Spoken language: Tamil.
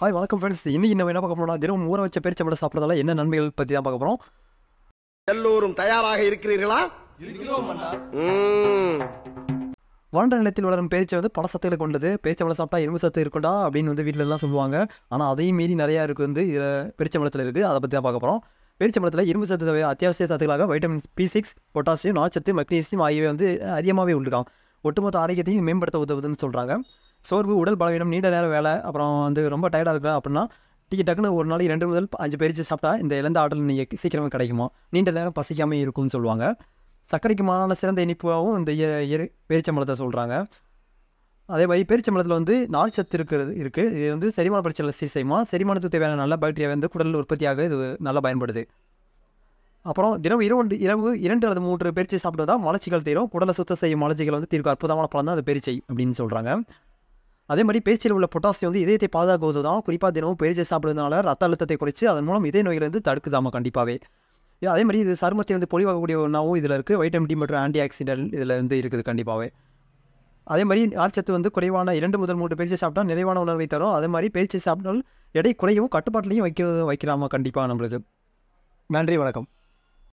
ஹாய் வணக்கம் ஃப்ரெண்ட்ஸ். இன்னைக்கு நம்ம என்ன பார்க்க போறோம்னா, தினமும் ஊற வச்ச பேரிச்சம்பழம் சாப்பிட்றதால என்ன நன்மைகள் பற்றி தான் பார்க்க போகிறோம். எல்லோரும் தயாராக இருக்கிறீர்களா? வறண்ட நிலத்தில் வளரும் பேரிச்சை வந்து பல சத்துக்களை கொண்டது. பேரிச்சம்பழம் சாப்பிட்டா இரும்பு சத்து இருக்குண்டா அப்படின்னு வந்து வீட்டில எல்லாம் சொல்லுவாங்க. ஆனால் அதையும் மீறி நிறையா இருக்குது வந்து இதில் பேரிச்சம்பழத்தில் இருக்குது. அதை பற்றி தான் பார்க்க போகிறோம். பேரிச்சம்பழத்தில் இரும்பு சத்து தவிர அத்தியாவசிய சத்துக்களாக வைட்டமின் B6, பொட்டாசியம், நார்ச்சத்து, மக்னீசியம் ஆகியவை வந்து அதிகமாகவே உள்ளுக்காம். ஒட்டுமொத்த ஆரோக்கியத்தையும் மேம்படுத்த உதவுதுன்னு சொல்கிறாங்க. சோர்வு, உடல் பலவீனம், நீண்ட நேரம் வேலை, அப்புறம் வந்து ரொம்ப டயர்டாக இருக்கா அப்படின்னா டக்குன்னு ஒரு நாளைக்கு 2 முதல் 5 பேரிச்சு சாப்பிட்டா இந்த இழந்த ஆற்றல் நீங்கள் சீக்கிரமாக கிடைக்குமா, நீண்ட நேரம் பசிக்காமல் இருக்கும்னு சொல்லுவாங்க. சர்க்கரைக்கு மாறான சிறந்த இனிப்பாகவும் இந்த பேரிச்சம்பழத்தை சொல்கிறாங்க. அதே மாதிரி பேரிச்சம்பழத்தில் வந்து நார்ச்சத்து இருக்குது. இது வந்து செரிமான பிரச்சனை சீர் செய்யுமா, செரிமானத்துக்கு தேவையான நல்ல பாக்டீரியா வந்து குடலில் உற்பத்தியாக இது நல்லா பயன்படுது. அப்புறம் தினம் இரவு 2 அல்லது 3 பேரிச்சை சாப்பிட்டு தான் மலச்சிக்கல் தீரும். குடலை சுத்தம் செய்யும் மலச்சிக்கல் வந்து தீர்க்கும் அற்புதமான பழம் தான் அது பேரிச்சை அப்படின்னு சொல்கிறாங்க. அதே மாதிரி பேரிச்சையில் உள்ள பொட்டாசியம் வந்து இதயத்தை பாதுகாக்குவது தான். குறிப்பாக தினமும் பேரிச்சை சாப்பிடுறதுனால ரத்த அழுத்தத்தை குறைச்சி அதன் மூலம் இதய நோய்கள் வந்து தடுக்குதாமா கண்டிப்பாகவே. அதே மாதிரி இது சருமத்தை வந்து பொலிவாகக்கூடிய ஒன்றாவும் இதில் இருக்குது. வைட்டமின் டி மற்றும் ஆன்டி ஆக்சிடென்ட் இதில் வந்து இருக்குது கண்டிப்பாகவே. அதே மாதிரி நார்ச்சத்து வந்து குறைவான 2 முதல் 3 பேரிச்சை சாப்பிட்டா நிறைவான உணர்வை தரும். அதே மாதிரி பேரிச்சை சாப்பிட்டால் எடை குறையவும் கட்டுப்பாட்டிலையும் வைக்கலாமா கண்டிப்பாக நம்மளுக்கு. நன்றி, வணக்கம்.